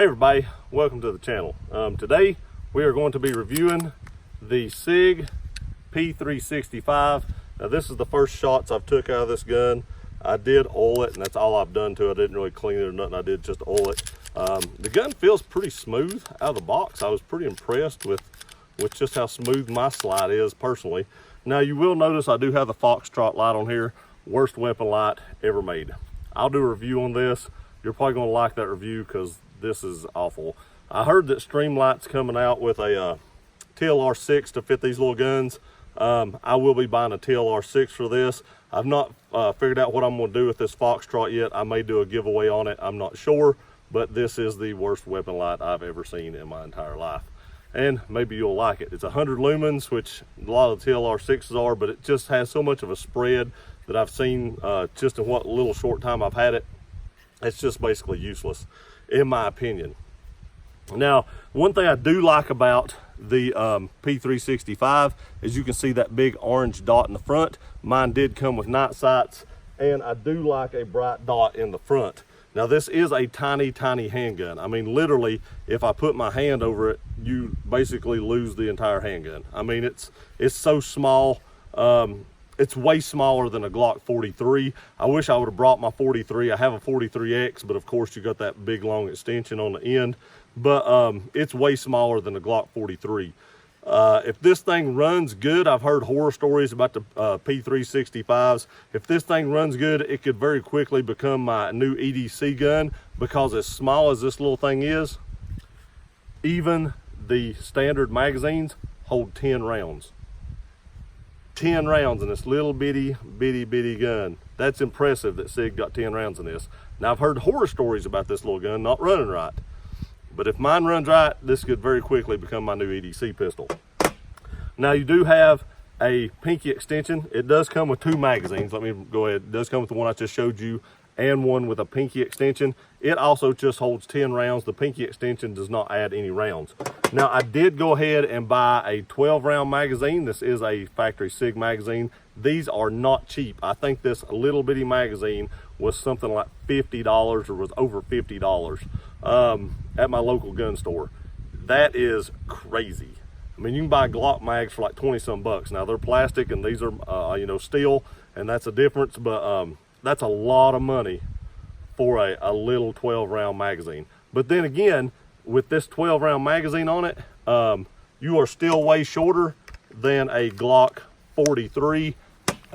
everybody, welcome to the channel. Today we are going to be reviewing the Sig P365. Now this is the first shots I've took out of this gun. I did oil it, and that's all I've done to it. I didn't really clean it or nothing. I did just oil it. The gun feels pretty smooth out of the box. I was pretty impressed with just how smooth my slide is personally. Now you will notice I do have the Foxtrot light on here. Worst weapon light ever made. I'll do a review on this. You're probably going to like that review because this is awful. I heard that Streamlight's coming out with a TLR6 to fit these little guns. I will be buying a TLR6 for this. I've not figured out what I'm going to do with this Foxtrot yet. I may do a giveaway on it. I'm not sure, but this is the worst weapon light I've ever seen in my entire life. And maybe you'll like it. It's 100 lumens, which a lot of the TLR6s are, but it just has so much of a spread that I've seen just in what little short time I've had it. It's just basically useless, in my opinion. Now, one thing I do like about the P365 is you can see that big orange dot in the front. Mine did come with night sights, and I do like a bright dot in the front. Now, this is a tiny, tiny handgun. I mean, literally, if I put my hand over it, you basically lose the entire handgun. I mean, it's so small. It's way smaller than a Glock 43. I wish I would have brought my 43. I have a 43X, but of course you got that big long extension on the end. But it's way smaller than a Glock 43. If this thing runs good, I've heard horror stories about the P365s. If this thing runs good, it could very quickly become my new EDC gun, because as small as this little thing is, even the standard magazines hold 10 rounds. 10 rounds in this little bitty gun. That's impressive that Sig got 10 rounds in this. Now, I've heard horror stories about this little gun not running right, but if mine runs right, this could very quickly become my new EDC pistol. Now, you do have a pinky extension. It does come with 2 magazines. Let me go ahead. It does come with the one I just showed you and one with a pinky extension. It also just holds 10 rounds. The pinky extension does not add any rounds. Now, I did go ahead and buy a 12-round magazine. This is a factory Sig magazine. These are not cheap. I think this little bitty magazine was something like $50 or was over $50 at my local gun store. That is crazy. I mean, you can buy Glock mags for like 20-some bucks. Now, they're plastic and these are, steel, and that's a difference, but that's a lot of money for a little 12-round magazine. But then again, with this 12-round magazine on it, you are still way shorter than a Glock 43.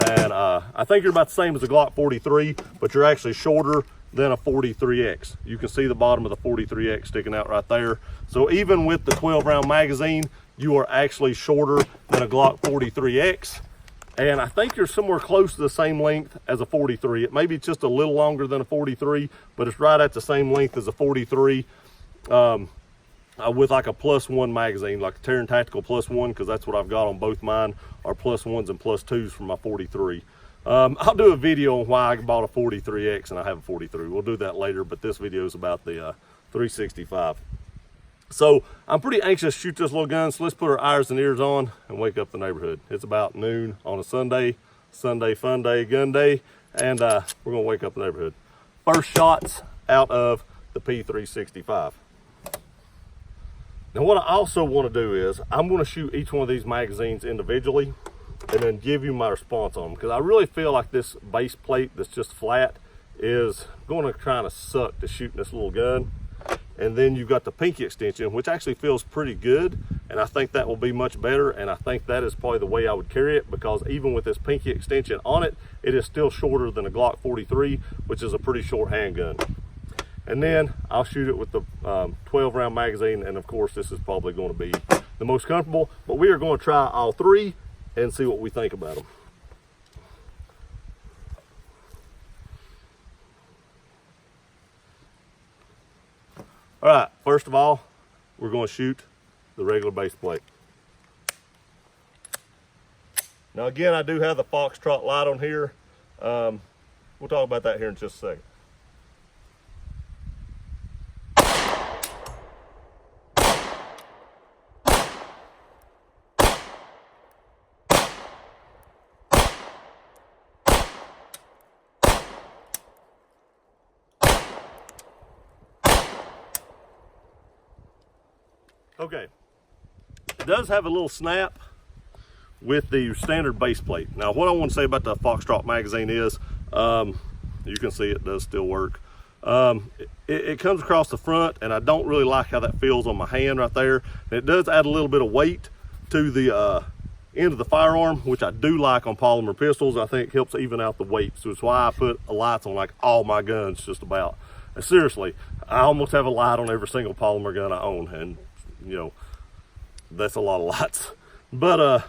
And I think you're about the same as a Glock 43, but you're actually shorter than a 43X. You can see the bottom of the 43X sticking out right there. So even with the 12-round magazine, you are actually shorter than a Glock 43X. And I think you're somewhere close to the same length as a 43. It may be just a little longer than a 43, but it's right at the same length as a 43 with like a +1 magazine, like a Terran Tactical +1, because that's what I've got on both mine, are +1s and +2s for my 43. I'll do a video on why I bought a 43X and I have a 43. We'll do that later, but this video is about the 365. So I'm pretty anxious to shoot this little gun, so let's put our eyes and ears on and wake up the neighborhood. It's about noon on a Sunday fun day, gun day, and we're gonna wake up the neighborhood. First shots out of the P365. Now, what I also want to do is I'm going to shoot each one of these magazines individually and then give you my response on them, because I really feel like this base plate that's just flat is going to kind of suck to shooting this little gun. And then you've got the pinky extension, which actually feels pretty good, and I think that will be much better, and I think that is probably the way I would carry it, because even with this pinky extension on it, it is still shorter than a Glock 43, which is a pretty short handgun. And then I'll shoot it with the 12-round magazine, and of course this is probably going to be the most comfortable, but we are going to try all 3 and see what we think about them. All right, first of all, we're going to shoot the regular base plate. Now again, I do have the Foxtrot light on here. We'll talk about that here in just a second. Okay, it does have a little snap with the standard base plate. Now, what I want to say about the Foxtrot magazine is, you can see it does still work. It comes across the front, and I don't really like how that feels on my hand right there. And it does add a little bit of weight to the end of the firearm, which I do like on polymer pistols. I think it helps even out the weight, so it's why I put lights on like all my guns just about. And seriously, I almost have a light on every single polymer gun I own, and you know, that's a lot of lights. But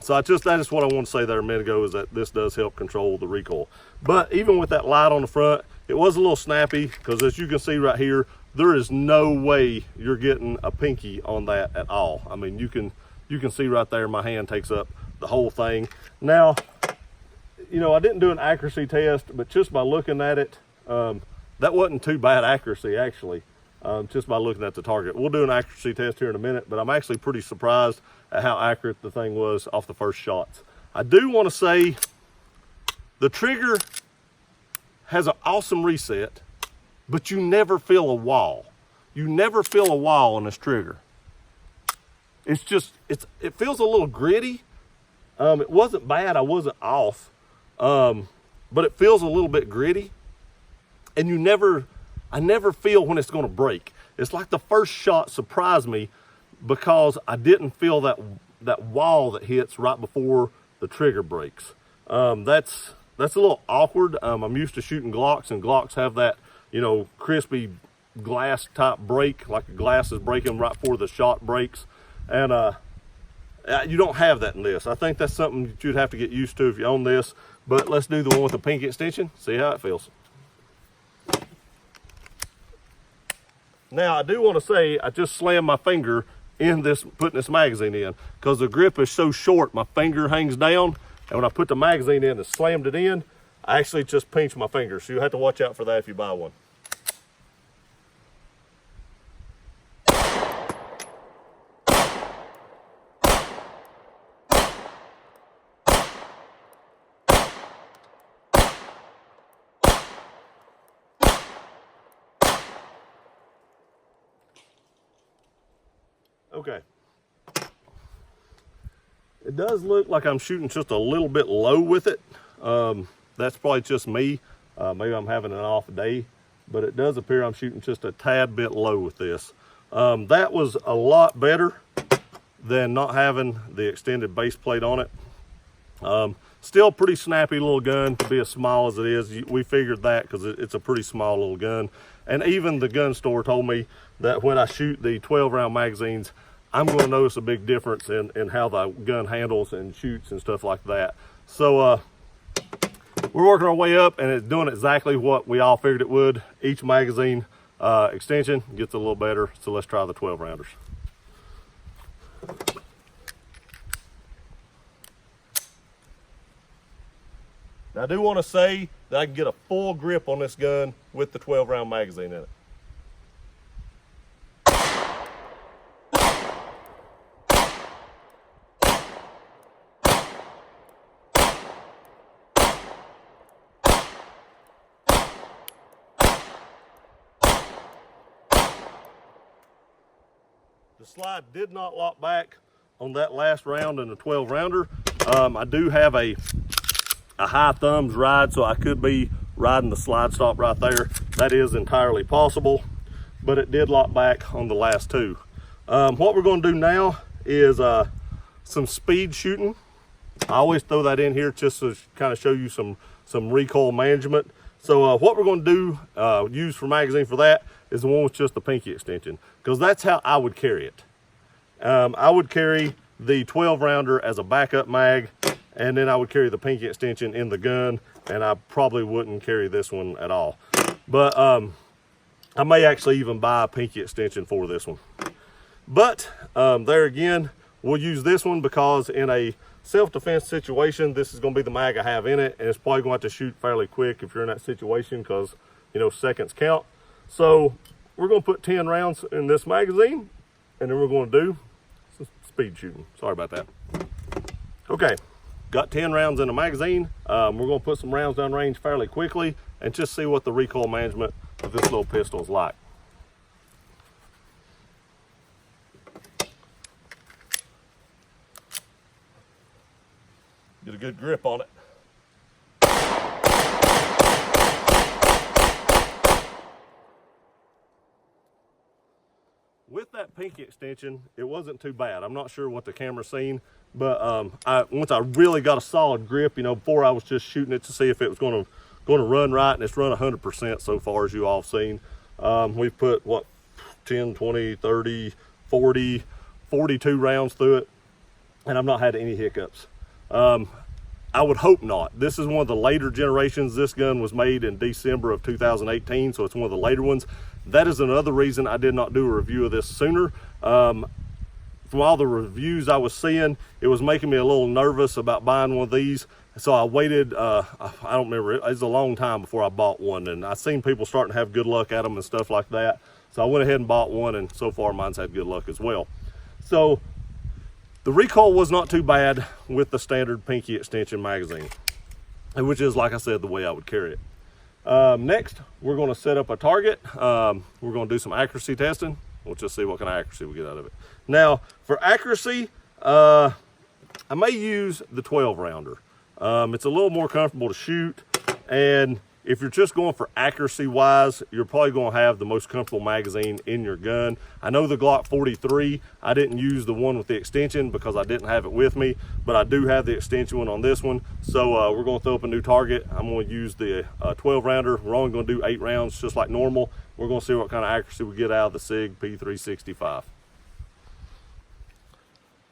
so that is what I want to say there a minute ago, is that this does help control the recoil. But even with that light on the front, it was a little snappy, because as you can see right here, there is no way you're getting a pinky on that at all. I mean, you can see right there, my hand takes up the whole thing. Now, you know, I didn't do an accuracy test, but just by looking at it, that wasn't too bad accuracy, actually, just by looking at the target. We'll do an accuracy test here in a minute, but I'm actually pretty surprised at how accurate the thing was off the first shots. I do want to say the trigger has an awesome reset, but you never feel a wall. You never feel a wall on this trigger. It's just, it feels a little gritty. It wasn't bad, I wasn't off, but it feels a little bit gritty. And I never feel when it's gonna break. It's like the first shot surprised me, because I didn't feel that wall that hits right before the trigger breaks. That's a little awkward. I'm used to shooting Glocks, and Glocks have that, you know, crispy glass type break, like the glass is breaking right before the shot breaks. And you don't have that in this. I think that's something that you'd have to get used to if you own this. But let's do the one with the pinky extension, see how it feels. Now, I do want to say, I just slammed my finger in this, putting this magazine in, because the grip is so short, my finger hangs down, and when I put the magazine in and slammed it in, I actually just pinched my finger. So you have to watch out for that if you buy one. Okay. It does look like I'm shooting just a little bit low with it. That's probably just me. Maybe I'm having an off day, but it does appear I'm shooting just a tad bit low with this. That was a lot better than not having the extended base plate on it. Still pretty snappy little gun to be as small as it is. We figured that because it's a pretty small little gun. And even the gun store told me that when I shoot the 12-round magazines, I'm going to notice a big difference in how the gun handles and shoots and stuff like that. So we're working our way up, and it's doing exactly what we all figured it would. Each magazine extension gets a little better. So let's try the 12-rounders. Now, I do want to say that I can get a full grip on this gun with the 12-round magazine in it. The slide did not lock back on that last round in the 12-rounder. I do have a high thumbs ride, so I could be riding the slide stop right there. That is entirely possible, but it did lock back on the last two. What we're going to do now is some speed shooting. I always throw that in here just to kind of show you some recoil management. So what we're going to do, use for magazine for that, is the one with just the pinky extension, because that's how I would carry it. I would carry the 12-rounder as a backup mag, and then I would carry the pinky extension in the gun, and I probably wouldn't carry this one at all. But I may actually even buy a pinky extension for this one. But there again, we'll use this one because in a self-defense situation, this is going to be the mag I have in it, and it's probably going to have to shoot fairly quick if you're in that situation, because, you know, seconds count. So we're going to put 10 rounds in this magazine, and then we're going to do some speed shooting. Sorry about that. Okay, got 10 rounds in the magazine. We're going to put some rounds down range fairly quickly and just see what the recoil management of this little pistol is like. good grip on it. With that pinky extension, it wasn't too bad. I'm not sure what the camera's seen, but once I really got a solid grip, you know, before I was just shooting it to see if it was going to run right, and it's run 100% so far, as you all have seen. We've put, what, 10, 20, 30, 40, 42 rounds through it, and I've not had any hiccups. I would hope not. This is one of the later generations. This gun was made in December of 2018, so it's one of the later ones. That is another reason I did not do a review of this sooner. From all the reviews I was seeing, it was making me a little nervous about buying one of these. So I waited, I don't remember, it was a long time before I bought one, and I seen people starting to have good luck at them and stuff like that. So I went ahead and bought one, and so far mine's had good luck as well. So the recoil was not too bad with the standard pinky extension magazine, which is, like I said, the way I would carry it. Next, we're going to set up a target. We're going to do some accuracy testing. We'll just see what kind of accuracy we get out of it. Now, for accuracy, I may use the 12 rounder. It's a little more comfortable to shoot, and if you're just going for accuracy wise, you're probably going to have the most comfortable magazine in your gun. I know the Glock 43, I didn't use the one with the extension because I didn't have it with me, but I do have the extension one on this one. So we're going to throw up a new target. I'm going to use the 12 rounder. We're only going to do 8 rounds just like normal. We're going to see what kind of accuracy we get out of the Sig P365.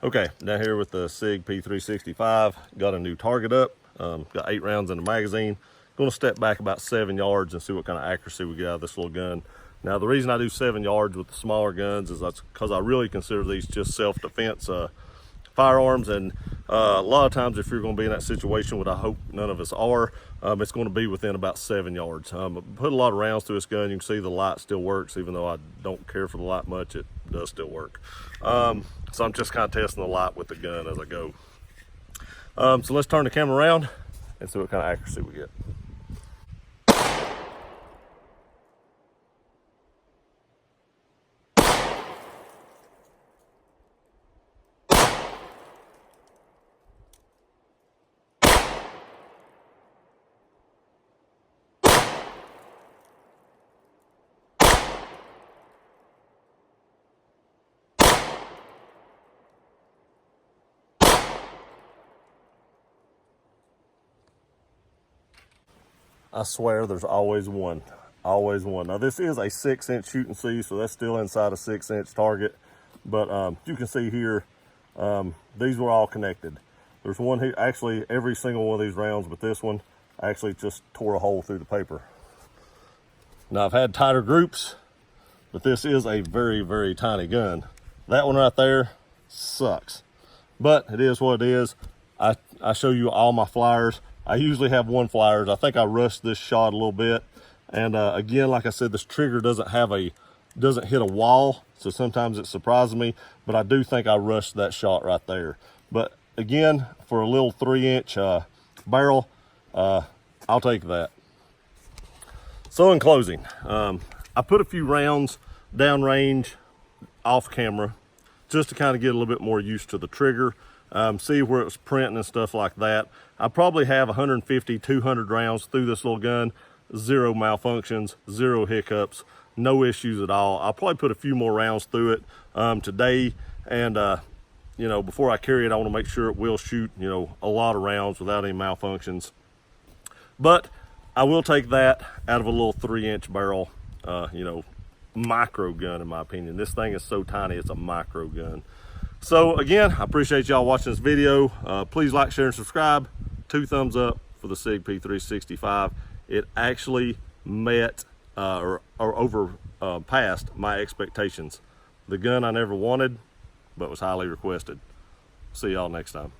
Okay, down here with the Sig P365, got a new target up, got 8 rounds in the magazine. Going to step back about 7 yards and see what kind of accuracy we get out of this little gun. Now, the reason I do 7 yards with the smaller guns is that's because I really consider these just self-defense firearms, and a lot of times if you're going to be in that situation, what I hope none of us are, it's going to be within about 7 yards. Put a lot of rounds through this gun. You can see the light still works, even though I don't care for the light much, it does still work. So I'm just kind of testing the light with the gun as I go. So let's turn the camera around and see what kind of accuracy we get. I swear there's always one. Always one. Now this is a 6-inch shooting C, so that's still inside a 6-inch target. But you can see here, these were all connected. There's one here, actually every single one of these rounds, but this one actually just tore a hole through the paper. Now I've had tighter groups, but this is a very, very tiny gun. That one right there sucks, but it is what it is. I show you all my flyers. I usually have one flyers. I think I rushed this shot a little bit. And again, like I said, this trigger doesn't hit a wall. So sometimes it surprises me, but I do think I rushed that shot right there. But again, for a little 3-inch barrel, I'll take that. So in closing, I put a few rounds downrange off camera just to kind of get a little bit more used to the trigger. See where it was printing and stuff like that. I probably have 150, 200 rounds through this little gun, 0 malfunctions, 0 hiccups, no issues at all. I'll probably put a few more rounds through it today, and you know, before I carry it, I want to make sure it will shoot, you know, a lot of rounds without any malfunctions. But I will take that out of a little 3-inch barrel, you know, micro gun in my opinion. This thing is so tiny, it's a micro gun. So again, I appreciate y'all watching this video. Please like, share, and subscribe. 2 thumbs up for the Sig P365. It actually met or overpassed my expectations. The gun I never wanted, but was highly requested. See y'all next time.